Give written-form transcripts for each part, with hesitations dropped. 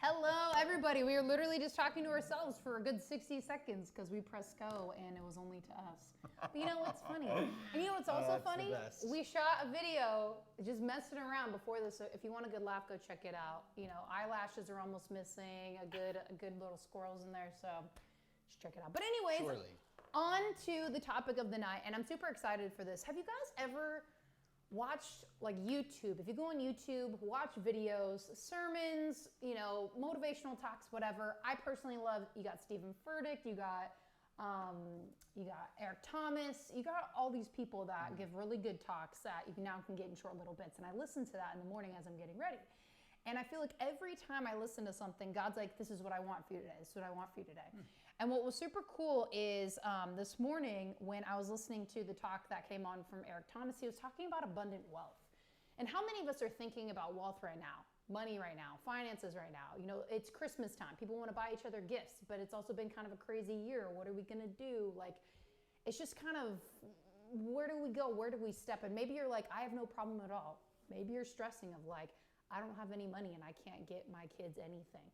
Hello, everybody. We were literally just talking to ourselves for a good 60 seconds because we pressed go and it was only to us. But you know what's funny? And you know what's also funny? We shot a video just messing around before this. So if you want a good laugh, go check it out. You know, eyelashes are almost missing, a good little squirrels in there. So just check it out. But anyways, on to the topic of the night. And I'm super excited for this. Have you guys ever watch like YouTube? If you go on YouTube, watch videos, sermons, you know, motivational talks, whatever. I personally love, you got Stephen Furtick, you got Eric Thomas, you got all these people that give really good talks that you now can get in short little bits. And I listen to that in the morning as I'm getting ready. And I feel like every time I listen to something, God's like, this is what I want for you today. This is what I want for you today. And what was super cool is this morning when I was listening to the talk that came on from Eric Thomas, he was talking about abundant wealth. And how many of us are thinking about wealth right now? Money right now, finances right now. You know, it's Christmas time. People want to buy each other gifts, but it's also been kind of a crazy year. What are we going to do? Like, it's just kind of, where do we go? Where do we step? And maybe you're like, I have no problem at all. Maybe you're stressing of like, I don't have any money and I can't get my kids anything.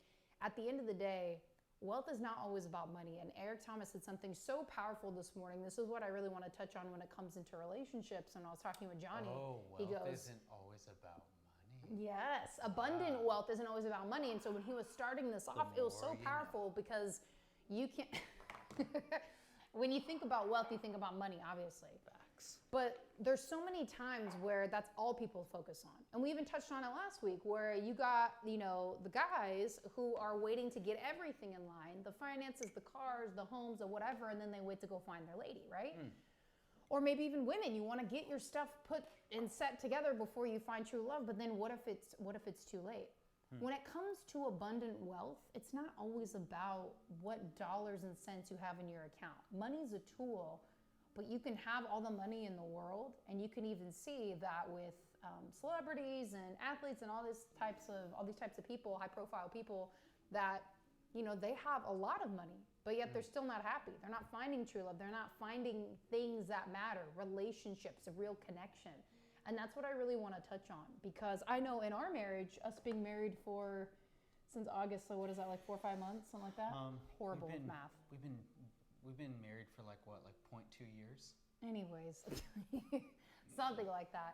At the end of the day, wealth is not always about money. And Eric Thomas said something so powerful this morning. This is what I really want to touch on when it comes into relationships. And I was talking with Johnny. Wealth isn't always about money. Yes, abundant wealth isn't always about money. And so when he was starting this off, it was so powerful because you can't... When you think about wealth, you think about money, obviously. Facts. But there's so many times where that's all people focus on. And we even touched on it last week where you got, you know, the guys who are waiting to get everything in line, the finances, the cars, the homes, or whatever, and then they wait to go find their lady, right? Or maybe even women, you want to get your stuff put and set together before you find true love, but then what if it's too late? When it comes to abundant wealth, it's not always about what dollars and cents you have in your account. Money's a tool, but you can have all the money in the world, and you can even see that with celebrities and athletes and all these types of people, high-profile people, that you know they have a lot of money, but yet they're still not happy. They're not finding true love. They're not finding things that matter, relationships, a real connection. And that's what I really want to touch on, because I know in our marriage, us being married since August, so what is that, like 4 or 5 months, something like that? Horrible with math. We've been married for like 0.2 years? Anyways, something like that.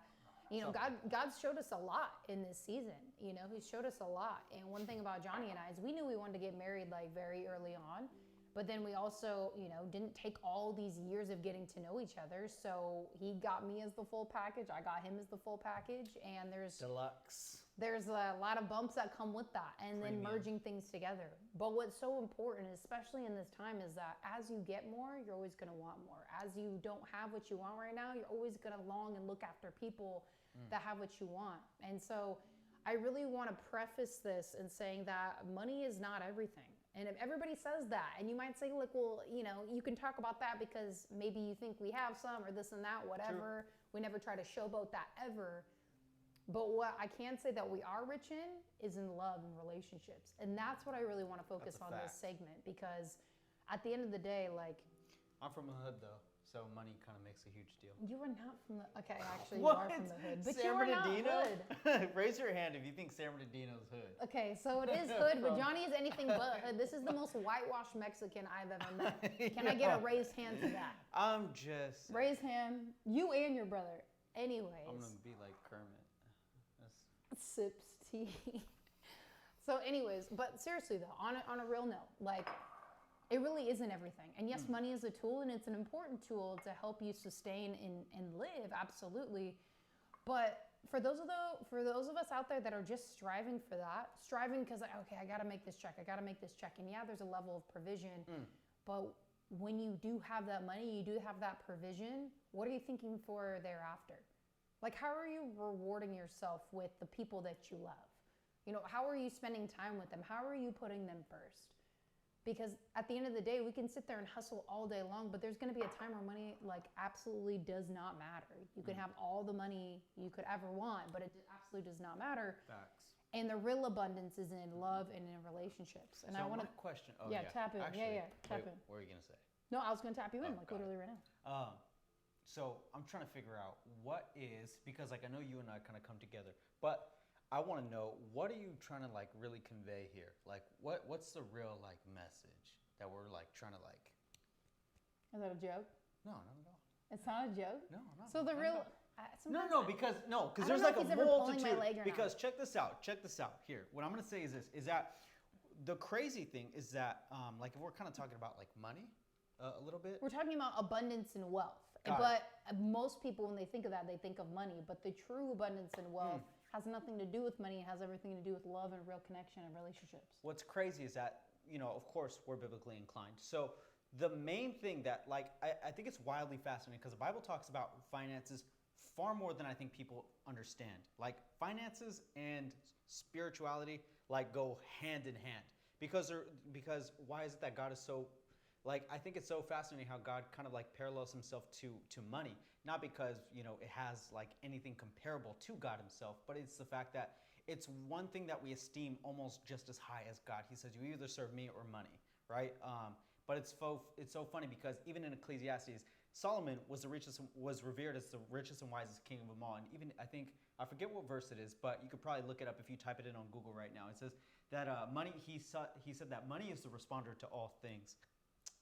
You know, God showed us a lot in this season. You know, He showed us a lot. And one thing about Johnny and I is we knew we wanted to get married like very early on. But then we also, you know, didn't take all these years of getting to know each other. So he got me as the full package. I got him as the full package. And there's deluxe. There's a lot of bumps that come with that, and then merging things together. But what's so important, especially in this time, is that as you get more, you're always going to want more. As you don't have what you want right now, you're always going to long and look after people that have what you want. And so I really want to preface this in saying that money is not everything. And if everybody says that, and you might say, like, well, you know, you can talk about that because maybe you think we have some or this and that, whatever. True. We never try to showboat that ever. But what I can say that we are rich in is in love and relationships. And that's what I really want to focus on this segment, because at the end of the day, like... I'm from the hood, though. So money kind of makes a huge deal. You are not from the... Okay, actually, you are from the hood. But San you are not hood. Raise your hand if you think San Bernardino's hood. Okay, so it is hood, but Johnny is anything but hood. This is the most whitewashed Mexican I've ever met. Can I get a raised hand to that? I'm just... Raised hand. You and your brother. Anyways. I'm going to be like Kermit. Sips tea. So anyways, but seriously though, on a real note, like... It really isn't everything. And yes, money is a tool, and it's an important tool to help you sustain and live, absolutely. But for those of us out there that are just striving for that, striving because, like, okay, I got to make this check, and yeah, there's a level of provision, but when you do have that money, you do have that provision, what are you thinking for thereafter? Like, how are you rewarding yourself with the people that you love? You know, how are you spending time with them? How are you putting them first? Because at the end of the day, we can sit there and hustle all day long, but there's going to be a time where money like absolutely does not matter. You can have all the money you could ever want, but it absolutely does not matter. Facts. And the real abundance is in love and in relationships. And so I want to question. Oh, yeah, tap in. Actually, tap in. What are you gonna say? No, I was going to tap you in like literally right now. So I'm trying to figure out what is, because like I know you and I kind of come together, but I want to know, what are you trying to like really convey here? Like, what's the real like message that we're like trying to like? Is that a joke? No, not at all. It's not a joke? No, no. So the not real... at all. No, because I there's don't know like if a he's ever pulling multitude. my leg or Because not. check this out. Here, what I'm gonna say is this: is that the crazy thing is that like if we're kind of talking about like money a little bit. We're talking about abundance and wealth. Got But most people, when they think of that, they think of money. But the true abundance and wealth has nothing to do with money. It has everything to do with love and real connection and relationships. What's crazy is that, of course, we're biblically inclined. So the main thing that, like, I think it's wildly fascinating because the Bible talks about finances far more than I think people understand. Like, finances and spirituality, like, go hand in hand. Because why is it that God is so, like, I think it's so fascinating how God kind of, like, parallels himself to money. Not because, it has, like, anything comparable to God himself, but it's the fact that it's one thing that we esteem almost just as high as God. He says, you either serve me or money, right? But it's so funny because even in Ecclesiastes, Solomon was revered as the richest and wisest king of them all. And even, I forget what verse it is, but you could probably look it up if you type it in on Google right now. It says that money, he said that money is the responder to all things.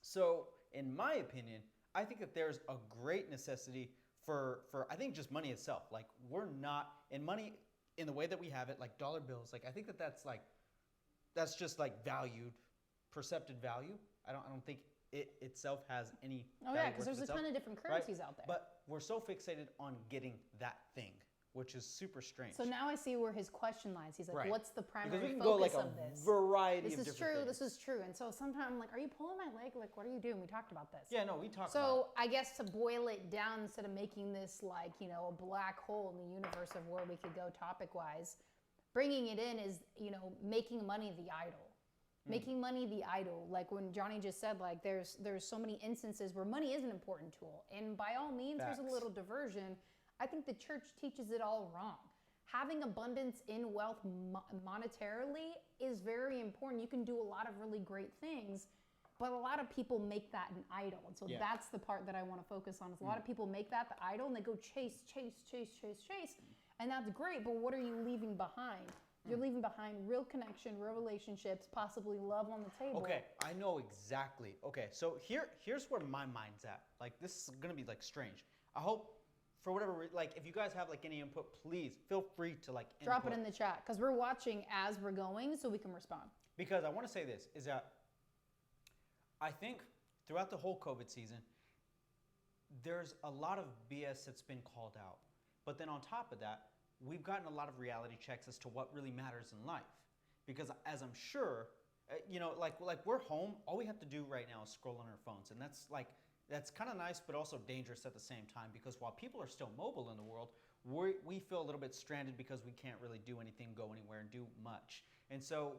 So, in my opinion, I think that there's a great necessity for I think just money itself. Like, we're not, in money, in the way that we have it, like dollar bills, like I think that's just like valued, perceptive value. I don't think it itself has any Oh value yeah, because worth there's a itself, ton of different right? currencies out there. But we're so fixated on getting that thing, which is super strange. So now I see where his question lies. He's like, Right. what's the Because primary we can go focus like of a this? variety This of is different true, things. this is true. And so sometimes I'm like, are you pulling my leg? Like, what are you doing? We talked about this. Yeah, no, we talked about So I guess to boil it down, instead of making this like, a black hole in the universe of where we could go topic-wise, bringing it in is, making money the idol. Making money the idol. Like when Johnny just said, like there's so many instances where money is an important tool. And by all means, there's a Facts. little diversion. I think the church teaches it all wrong. Having abundance in wealth monetarily is very important. You can do a lot of really great things, but a lot of people make that an idol. And so Yeah. that's the part that I want to focus on. Is a lot of people make that the idol and they go chase. And that's great, but what are you leaving behind? You're leaving behind real connection, real relationships, possibly love on the table. Okay, I know exactly. Okay, so here's where my mind's at. Like, this is gonna be like strange. I hope, for whatever like, if you guys have like any input, please feel free to like Drop input. it in the chat because we're watching as we're going so we can respond. Because I want to say this is that I think throughout the whole COVID season, there's a lot of BS that's been called out. But then on top of that, we've gotten a lot of reality checks as to what really matters in life. Because as I'm sure, like we're home, all we have to do right now is scroll on our phones. And that's kind of nice, but also dangerous at the same time. Because while people are still mobile in the world, we feel a little bit stranded because we can't really do anything, go anywhere, and do much. And so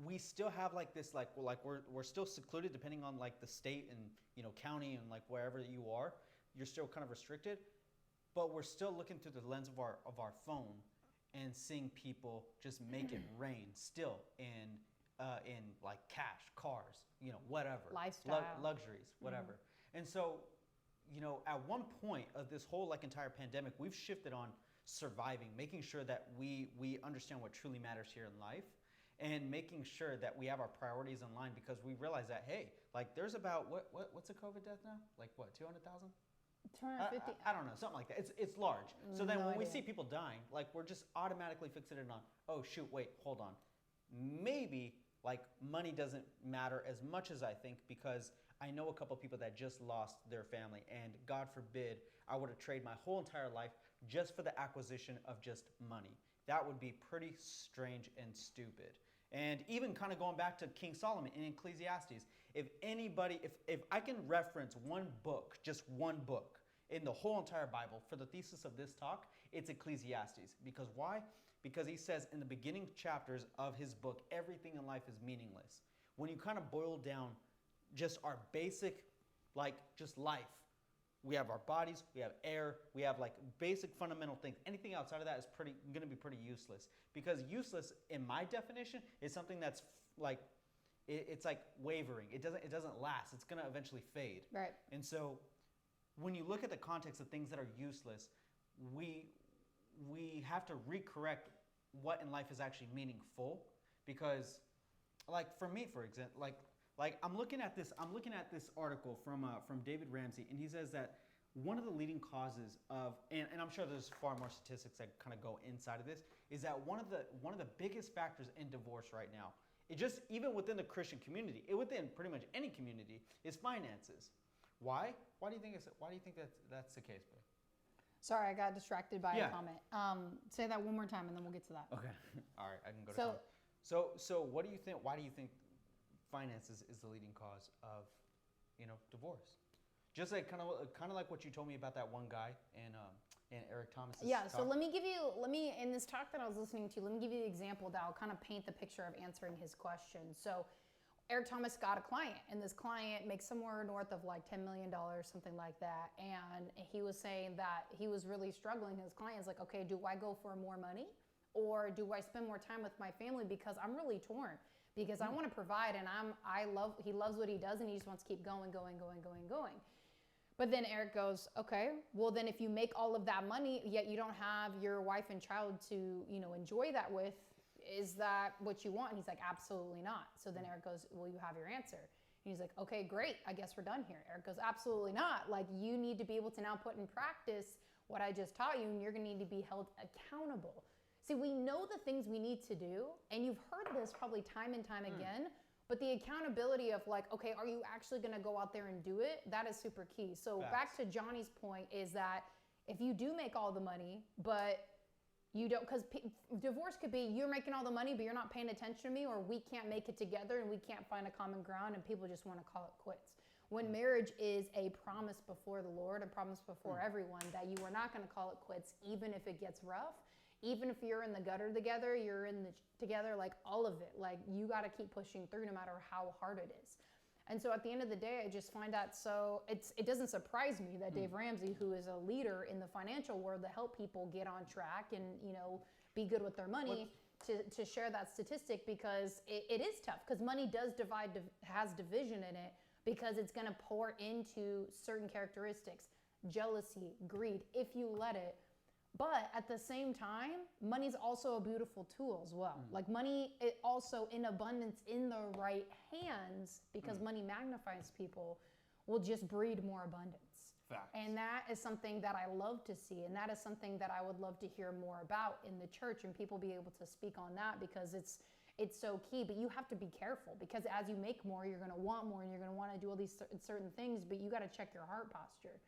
we still have like this, we're still secluded depending on like the state and, county and like wherever you are, you're still kind of restricted. But we're still looking through the lens of our phone and seeing people just make it rain still in like cash, cars, whatever. Lifestyle. Luxuries, whatever. And so, at one point of this whole like entire pandemic, we've shifted on surviving, making sure that we understand what truly matters here in life and making sure that we have our priorities in line because we realize that, hey, like there's about, what's a COVID death now? Like what, 200,000? 250. I don't know, something like that. It's large. So then No when we idea. see people dying, like we're just automatically fixated on, oh shoot, wait, hold on. Maybe like money doesn't matter as much as I think because I know a couple people that just lost their family and God forbid I would have traded my whole entire life just for the acquisition of just money. That would be pretty strange and stupid. And even kind of going back to King Solomon in Ecclesiastes, if I can reference one book, just one book in the whole entire Bible for the thesis of this talk, it's Ecclesiastes. Because why? Because he says in the beginning chapters of his book, everything in life is meaningless. When you kind of boil down just our basic, like just life, we have our bodies, we have air, we have like basic fundamental things. Anything outside of that is going to be pretty useless. Because useless, in my definition, is something that's like, it's like wavering. It doesn't last. It's going to eventually fade. Right. And so when you look at the context of things that are useless, we have to recorrect what in life is actually meaningful, because like for me, for example, like I'm looking at this article from David Ramsey, and he says that one of the leading causes of, and I'm sure there's far more statistics that kind of go inside of this, is that one of the biggest factors in divorce right now, it just even within the Christian community, within pretty much any community, is finances. Why? Why do you think that's the case, babe? Sorry, I got distracted by a comment. Say that one more time, and then we'll get to that. Okay. All right, I can go to comment. So what do you think? Why do you think finances is the leading cause of, divorce? Just like kind of like what you told me about that one guy and Eric Thomas's Yeah. So talk. let me in this talk that I was listening to, let me give you an example that will kind of paint the picture of answering his question. So Eric Thomas got a client, and this client makes somewhere north of like $10 million, something like that. And he was saying that he was really struggling. His client's like, okay, do I go for more money, or do I spend more time with my family, because I'm really torn, because I want to provide, and he loves what he does, and he just wants to keep going. But then Eric goes, okay, well then if you make all of that money, yet you don't have your wife and child to, enjoy that with, is that what you want? And he's like, absolutely not. So then Eric goes, well, you have your answer. And he's like, okay, great. I guess we're done here. Eric goes, absolutely not. Like, you need to be able to now put in practice what I just taught you, and you're going to need to be held accountable. See, we know the things we need to do, and you've heard this probably time and time again, but the accountability of like, okay, are you actually going to go out there and do it? That is super key. So back to Johnny's point is that if you do make all the money, but you don't, because divorce could be you're making all the money, but you're not paying attention to me, or we can't make it together and we can't find a common ground, and people just want to call it quits. When marriage is a promise before the Lord, a promise before everyone, that you are not going to call it quits, even if it gets rough. Even if you're in the gutter together, you're in the together, like all of it. Like, you got to keep pushing through no matter how hard it is. And so at the end of the day, I just find that it doesn't surprise me that Dave Ramsey, who is a leader in the financial world to help people get on track and, be good with their money, to share that statistic, because it is tough, because money does has division in it, because it's going to pour into certain characteristics, jealousy, greed, if you let it. But at the same time, money's also a beautiful tool as well. Like, money, it also in abundance in the right hands, because money magnifies people, will just breed more abundance. Facts. And that is something that I love to see. And that is something that I would love to hear more about in the church, and people be able to speak on that, because it's so key. But you have to be careful, because as you make more, you're going to want more, and you're going to want to do all these certain things, but you got to check your heart posture.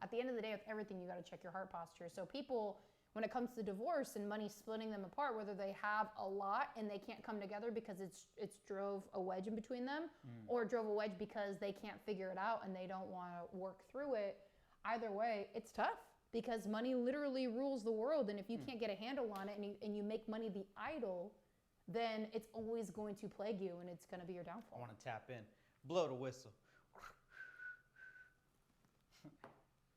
At the end of the day, with everything, you got to check your heart posture. So people, when it comes to divorce and money splitting them apart, whether they have a lot and they can't come together because it's drove a wedge in between them, or drove a wedge because they can't figure it out and they don't want to work through it, either way, it's tough, because money literally rules the world. And if you can't get a handle on it, and you make money the idol, then it's always going to plague you, and it's going to be your downfall. I want to tap in. Blow the whistle.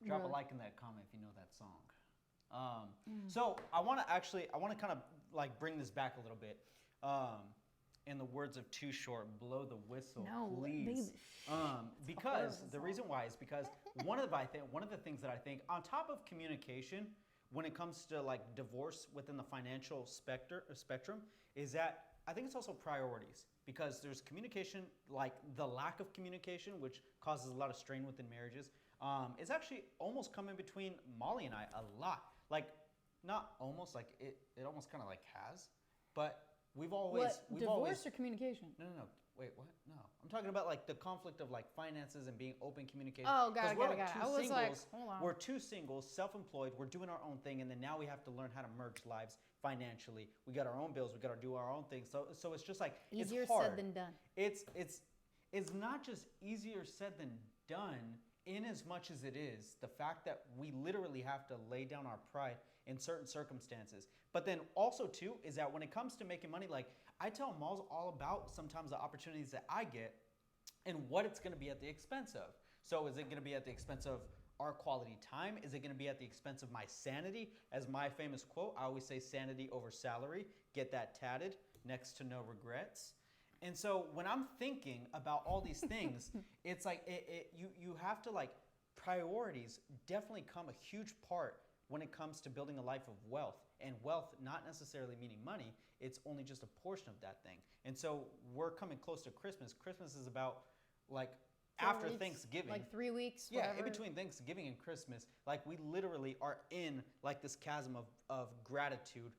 Drop a like in that comment if you know that song. So I want to kind of like bring this back a little bit. In the words of Too Short, blow the whistle, please. Because the reason why is because one of the things that I think, on top of communication, when it comes to like divorce within the financial spectrum, is that I think it's also priorities. Because there's communication, like the lack of communication, which causes a lot of strain within marriages. It's actually almost come in between Molly and I a lot. Like, not almost, like it almost kind of like has, but we've always divorce or communication? No. Wait, what? No, I'm talking about like the conflict of like finances and being open communication. Oh, got it. I was like, hold on. We're two singles, self-employed. We're doing our own thing, and then now we have to learn how to merge lives financially. We got our own bills. We got to do our own thing. So it's just like easier it's hard. said than done. It's not just easier said than done. In as much as it is the fact that we literally have to lay down our pride in certain circumstances. But then also too is that when it comes to making money, like I tell Malls all about sometimes the opportunities that I get and what it's going to be at the expense of. So is it going to be at the expense of our quality time? Is it going to be at the expense of my sanity? As my famous quote, I always say sanity over salary. Get that tatted, next to no regrets. And so when I'm thinking about all these things, it's like you have to like priorities definitely come a huge part when it comes to building a life of wealth. And wealth not necessarily meaning money, it's only just a portion of that thing. And so we're coming close to Christmas. Christmas is about like 4 after weeks, Thanksgiving. like 3 weeks, Yeah, whatever. in between Thanksgiving and Christmas, like we literally are in like this chasm of gratitude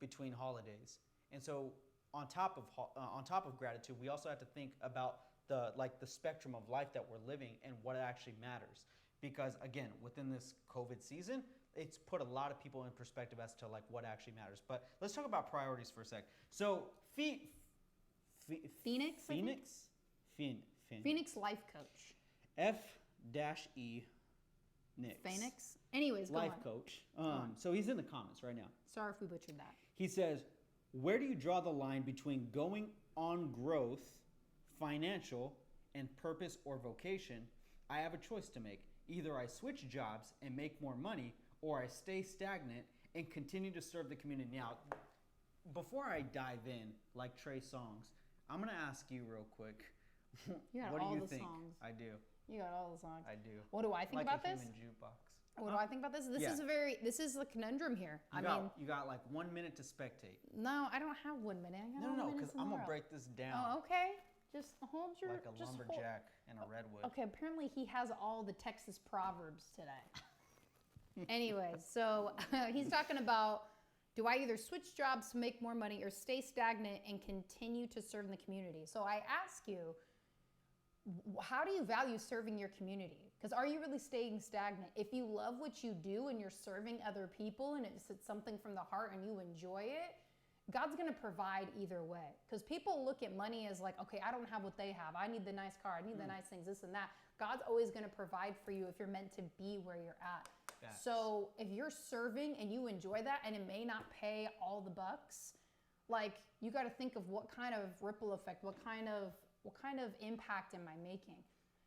between holidays. And so on top of gratitude, we also have to think about the spectrum of life that we're living and what actually matters. Because again, within this COVID season, it's put a lot of people in perspective as to like what actually matters. But let's talk about priorities for a sec. So Phoenix, I think? Phoenix life coach. F-E Nix. Phoenix. Anyways, go life on. coach. So he's in the comments right now. Sorry if we butchered that. He says, where do you draw the line between going on growth, financial, and purpose or vocation? I have a choice to make. Either I switch jobs and make more money, or I stay stagnant and continue to serve the community. Now, before I dive in, like Trey Songz, I'm going to ask you real quick. You got what all do you the think? songs. I do. You got all the songs. I do. What do I think like about a this? human jukebox. What do I think about this? This is the conundrum here. You got like 1 minute to spectate. No, I don't have 1 minute. I got No, because I'm going to break this down. Oh, okay. Just hold your... Like a lumberjack and a redwood. Okay, apparently he has all the Texas proverbs today. Anyways, so he's talking about, do I either switch jobs to make more money or stay stagnant and continue to serve in the community? So I ask you, how do you value serving your community? Because are you really staying stagnant? If you love what you do and you're serving other people and it's something from the heart and you enjoy it, God's going to provide either way. Because people look at money as like, okay, I don't have what they have. I need the nice car. I need the nice things, this and that. God's always going to provide for you if you're meant to be where you're at. Facts. So if you're serving and you enjoy that and it may not pay all the bucks, like you got to think of what kind of ripple effect, what kind of impact am I making?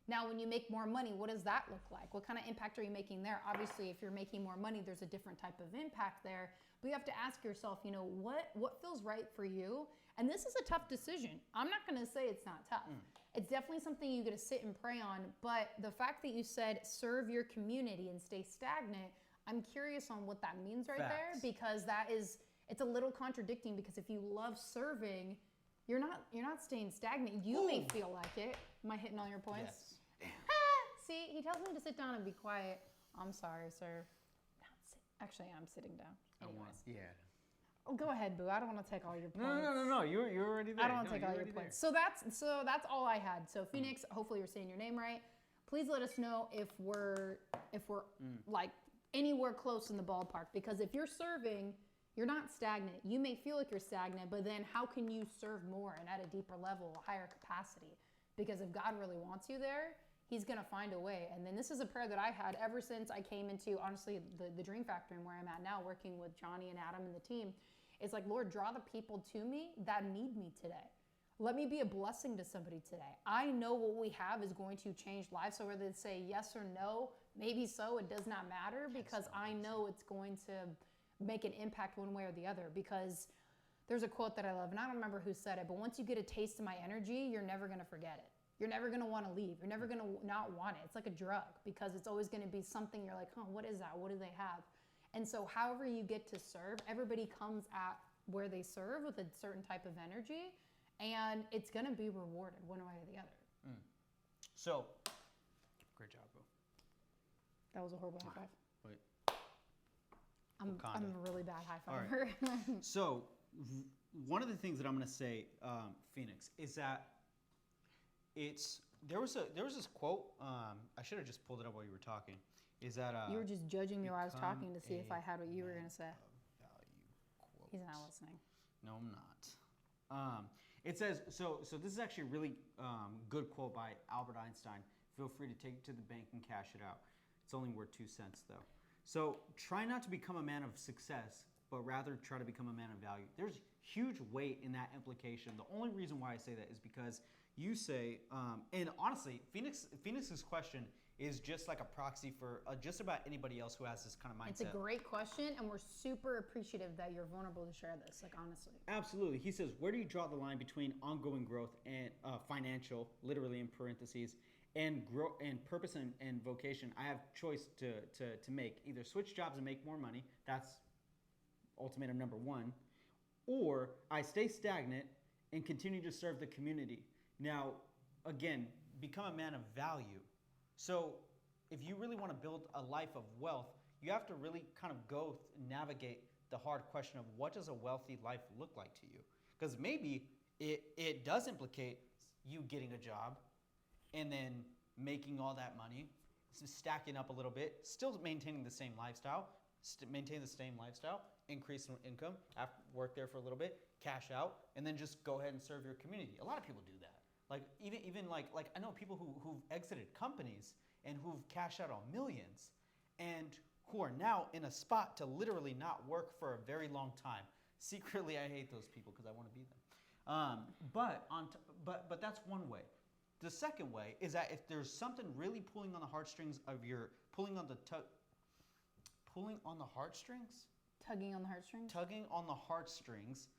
Now, when you make more money, what does that look like? What kind of impact are you making there? Obviously, if you're making more money, there's a different type of impact there. But you have to ask yourself, what feels right for you? And this is a tough decision. I'm not going to say it's not tough. It's definitely something you got to sit and pray on. But the fact that you said serve your community and stay stagnant, I'm curious on what that means right there, because it's a little contradicting, because if you love serving, you're not staying stagnant. You may feel like it. Am I hitting all your points? Yes. See, he tells me to sit down and be quiet. I'm sorry, sir. Actually, I'm sitting down. Anyways. Oh, go ahead, Boo. I don't want to take all your points. No. You're already there. I don't want to take all your points. So that's all I had. So Phoenix, hopefully you're saying your name right. Please let us know if we're like anywhere close in the ballpark, because if you're serving, you're not stagnant. You may feel like you're stagnant, but then how can you serve more and at a deeper level, a higher capacity? Because if God really wants you there, He's going to find a way. And then this is a prayer that I had ever since I came into, honestly, the Dream Factory and where I'm at now, working with Johnny and Adam and the team. It's like, Lord, draw the people to me that need me today. Let me be a blessing to somebody today. I know what we have is going to change lives. So whether they say yes or no, maybe so, it does not matter, because I know it's going to make an impact one way or the other. Because there's a quote that I love, and I don't remember who said it, but once you get a taste of my energy, you're never going to forget it. You're never going to want to leave. You're never going to not want it. It's like a drug, because it's always going to be something you're like, what is that? What do they have? And so however you get to serve, everybody comes at where they serve with a certain type of energy, and it's going to be rewarded one way or the other. So, great job, Boo. That was a horrible high five. Wait. I'm a really bad high fiver. Right. So, one of the things that I'm going to say, Phoenix, is that there was this quote. I should have just pulled it up while you were talking. Is that you were just judging me while I was talking to see if I had what you were going to say. He's not listening. No, I'm not. It says, so this is actually a really good quote by Albert Einstein. Feel free to take it to the bank and cash it out. It's only worth 2 cents though. So try not to become a man of success, but rather try to become a man of value. There's huge weight in that implication. The only reason why I say that is because you say, and honestly, Phoenix's question is just like a proxy for just about anybody else who has this kind of mindset. It's a great question, and we're super appreciative that you're vulnerable to share this, like honestly. Absolutely. He says, where do you draw the line between ongoing growth and financial, literally in parentheses, and grow and purpose and vocation, I have choice to make. Either switch jobs and make more money. That's ultimatum number one. Or I stay stagnant and continue to serve the community. Now, again, become a man of value. So if you really want to build a life of wealth, you have to really kind of navigate the hard question of what does a wealthy life look like to you? Because maybe it does implicate you getting a job and then making all that money, stacking up a little bit, still maintaining the same lifestyle, increase in income, work there for a little bit, cash out, and then just go ahead and serve your community. A lot of people do that. Like even like I know people who've exited companies and who've cashed out on millions and who are now in a spot to literally not work for a very long time. Secretly, I hate those people because I want to be them. But that's one way. The second way is that if there's something really pulling on the heartstrings of your tugging on the heartstrings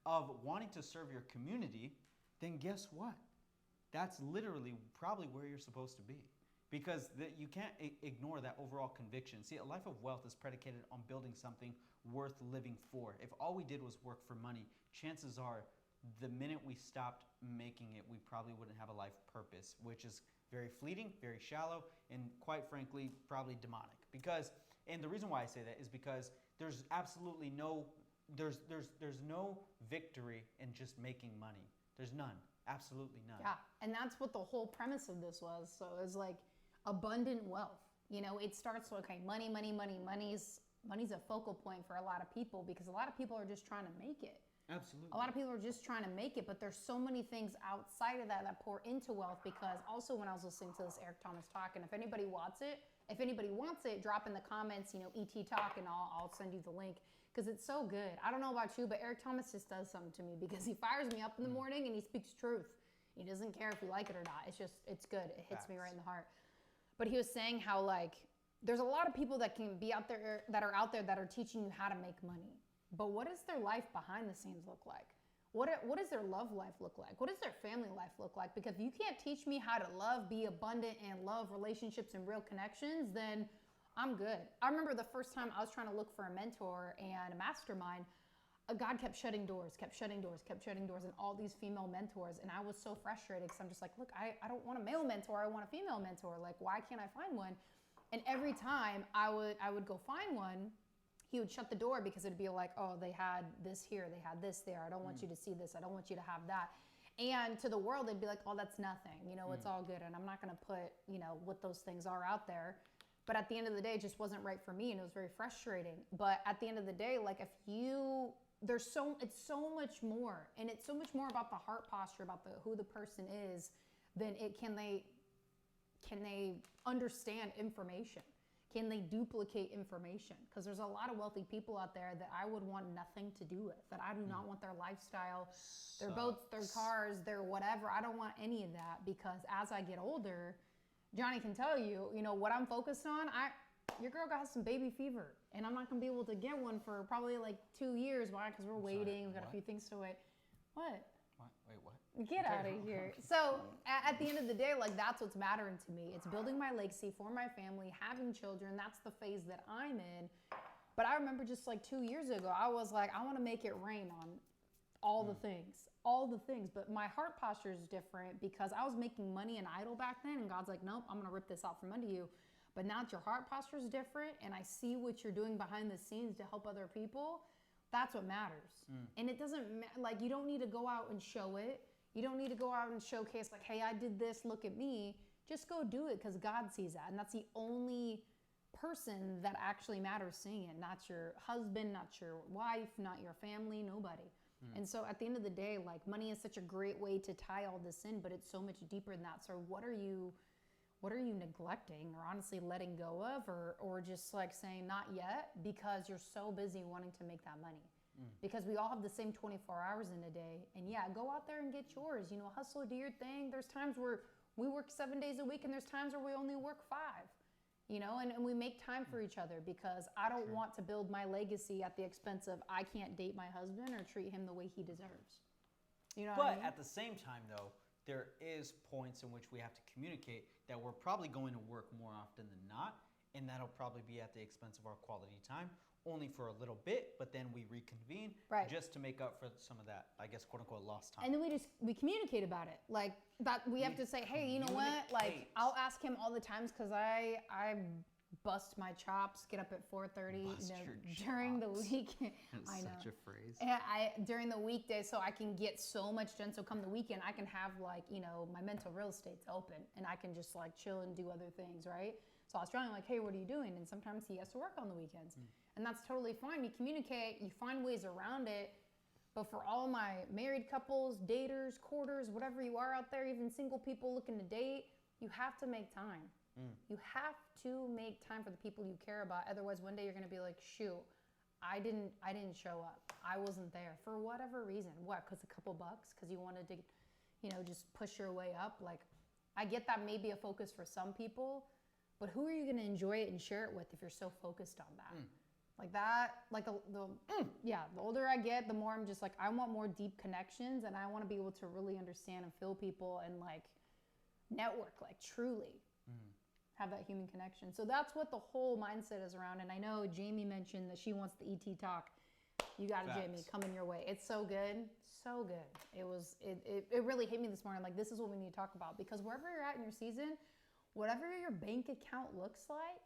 of wanting to serve your community, then guess what? That's literally probably where you're supposed to be. Because you can't ignore that overall conviction. See, a life of wealth is predicated on building something worth living for. If all we did was work for money, chances are the minute we stopped making it, we probably wouldn't have a life purpose, which is very fleeting, very shallow, and quite frankly, probably demonic. And the reason why I say that is because there's absolutely no victory in just making money. There's none. Absolutely none. Yeah, and that's what the whole premise of this was. So it's like abundant wealth. You know, it starts with, okay, money. Money's a focal point for a lot of people because a lot of people are just trying to make it. Absolutely. A lot of people are just trying to make it, but there's so many things outside of that pour into wealth. Because also when I was listening to this Eric Thomas talk, and if anybody wants it, drop in the comments, ET talk, and I'll send you the link because it's so good. I don't know about you, but Eric Thomas just does something to me because he fires me up in the morning and he speaks truth. He doesn't care if you like it or not. It's good. It hits me right in the heart. But he was saying how there's a lot of people that can be out there that are teaching you how to make money. But what does their life behind the scenes look like? What does their love life look like? What does their family life look like? Because if you can't teach me how to love, be abundant, and love relationships and real connections, then I'm good. I remember the first time I was trying to look for a mentor and a mastermind, God kept shutting doors, and all these female mentors. And I was so frustrated because I'm just like, look, I don't want a male mentor. I want a female mentor. Like, why can't I find one? And every time I would go find one, he would shut the door because it'd be like, oh, they had this here, they had this there. I don't want you to see this. I don't want you to have that. And to the world, they'd be like, oh, that's nothing. It's all good. And I'm not going to put, what those things are out there. But at the end of the day, it just wasn't right for me. And it was very frustrating. But at the end of the day, it's so much more. And it's so much more about the heart posture, about who the person is, than can they understand information? Can they duplicate information? Because there's a lot of wealthy people out there that I would want nothing to do with, that I do not want their lifestyle, their boats, their cars, their whatever. I don't want any of that because as I get older, Johnny can tell you, what I'm focused on, your girl got some baby fever and I'm not going to be able to get one for probably 2 years. Why? Because we're waiting. We've got a few things to wait. What? Wait, what? Get out of here. So at the end of the day, that's what's mattering to me. It's building my legacy for my family, having children. That's the phase that I'm in. But I remember just 2 years ago, I was like, I want to make it rain on all the things. But my heart posture is different because I was making money and idle back then. And God's like, nope, I'm going to rip this out from under you. But now that your heart posture is different and I see what you're doing behind the scenes to help other people, that's what matters. And it doesn't you don't need to go out and show it. You don't need to go out and showcase hey, I did this, look at me. Just go do it because God sees that. And that's the only person that actually matters seeing it. Not your husband, not your wife, not your family, nobody. And so at the end of the day, money is such a great way to tie all this in, but it's so much deeper than that. So what are you neglecting or honestly letting go of or just saying not yet because you're so busy wanting to make that money? Because we all have the same 24 hours in a day. And yeah, go out there and get yours. Hustle, do your thing. There's times where we work 7 days a week and there's times where we only work 5. And we make time for each other because I don't want to build my legacy at the expense of I can't date my husband or treat him the way he deserves. You know what I mean? At the same time, though, there is points in which we have to communicate that we're probably going to work more often than not, and that'll probably be at the expense of our quality time, only for a little bit, but then we reconvene just to make up for some of that, I guess, quote unquote, lost time. And then we communicate about it. Like that we have to say, hey, you know what? Like I'll ask him all the times because I bust my chops, get up at 4:30 during the week. That's such a phrase. And during the weekday, so I can get so much done. So come the weekend, I can have like, my mental real estate's open and I can just like chill and do other things, right? So I was trying like, hey, what are you doing? And sometimes he has to work on the weekends. And that's totally fine. You communicate, you find ways around it. But for all my married couples, daters, courters, whatever you are out there, even single people looking to date, you have to make time. You have to make time for the people you care about. Otherwise, one day you're going to be like, shoot, I didn't show up. I wasn't there for whatever reason. What? Because a couple bucks? Because you wanted to, just push your way up? Like, I get that may be a focus for some people, but who are you going to enjoy it and share it with if you're so focused on that? Like that, like the older I get, the more I'm just like, I want more deep connections and I want to be able to really understand and feel people and like network, like truly have that human connection. So that's what the whole mindset is around. And I know Jamie mentioned that she wants the ET talk. You got it, Jamie, coming your way. It's so good. So good. It really hit me this morning. Like, this is what we need to talk about because wherever you're at in your season, whatever your bank account looks like,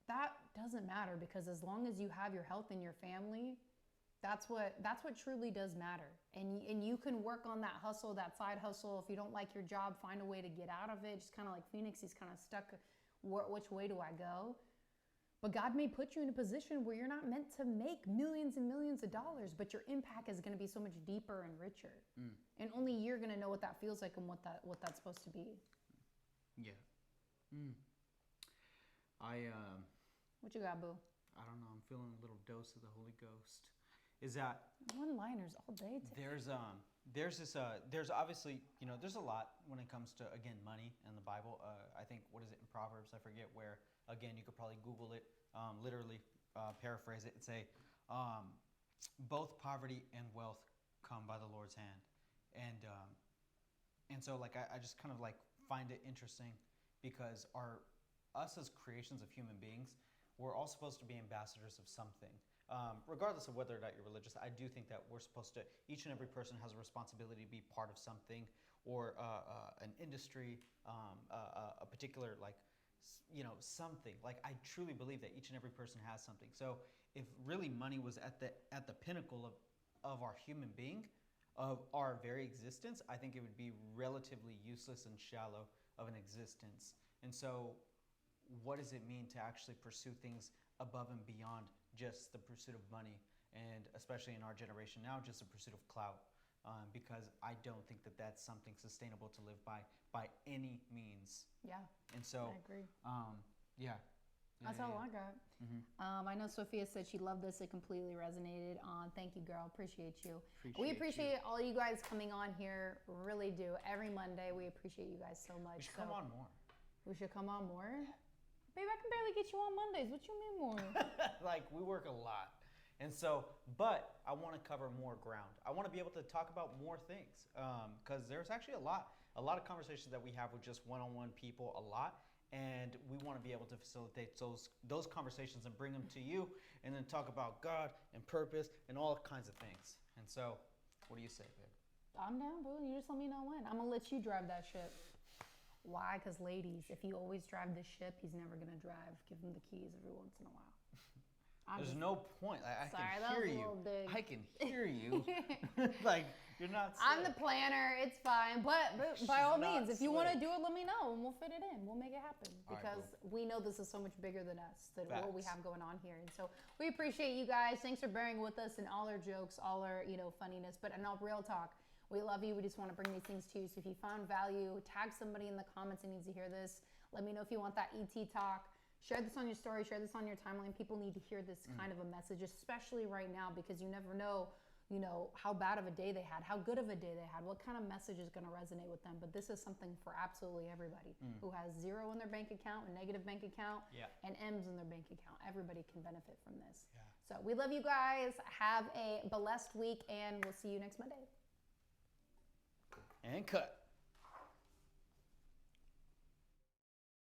that doesn't matter because as long as you have your health and your family, that's what truly does matter. And you can work on that hustle, that side hustle. If you don't like your job, find a way to get out of it. Just kind of like Phoenix, he's kind of stuck. Which way do I go? But God may put you in a position where you're not meant to make millions and millions of dollars, but your impact is going to be so much deeper and richer. And only you're going to know what that feels like and what that's supposed to be. Yeah. What you got, boo? I don't know. I'm feeling a little dose of the Holy Ghost. Is that one-liners all day today. There's obviously, there's a lot when it comes to, again, money in the Bible. I think, what is it in Proverbs? I forget where. Again, you could probably Google it, literally paraphrase it and say, both poverty and wealth come by the Lord's hand. And so like I just kind of like find it interesting because us as creations of human beings, we're all supposed to be ambassadors of something. Regardless of whether or not you're religious, I do think that we're supposed to, each and every person has a responsibility to be part of something or an industry, a particular something. Like I truly believe that each and every person has something. So if really money was at the pinnacle of our human being, of our very existence, I think it would be relatively useless and shallow of an existence. And so what does it mean to actually pursue things above and beyond just the pursuit of money, and especially in our generation now, just the pursuit of clout, because I don't think that that's something sustainable to live by any means. Yeah. And so I agree. That's all I got. I know Sophia said she loved this. It completely resonated. Thank you, girl. Appreciate you. We appreciate all you guys coming on here. Really do. Every Monday, we appreciate you guys so much. We should come on more. We should come on more? Babe, I can barely get you on Mondays. What you mean more? Like, we work a lot. And so, but I want to cover more ground. I want to be able to talk about more things because there's actually a lot of conversations that we have with just one-on-one people a lot. And we want to be able to facilitate those conversations and bring them to you and then talk about God and purpose and all kinds of things. And so, what do you say, babe? I'm down, boo. You just let me know when. I'm going to let you drive that ship. Why? Because ladies, if you always drive the ship, he's never going to drive. Give him the keys every once in a while. There's no point. I Sorry, can that hear was a you. little big. I can hear you. Like, you're not slick. I'm the planner. It's fine. But by all means, if you want to slick. do it, let me know and we'll fit it in. We'll make it happen because we know this is so much bigger than us, than what we have going on here. And so we appreciate you guys. Thanks for bearing with us and all our jokes, all our funniness. But in all real talk, we love you. We just want to bring these things to you. So if you found value, tag somebody in the comments that needs to hear this. Let me know if you want that ET talk. Share this on your story. Share this on your timeline. People need to hear this kind of a message, especially right now, because you never know, how bad of a day they had, how good of a day they had, what kind of message is going to resonate with them. But this is something for absolutely everybody who has zero in their bank account, a negative bank account, and M's in their bank account. Everybody can benefit from this. Yeah. So we love you guys. Have a blessed week, and we'll see you next Monday. And cut.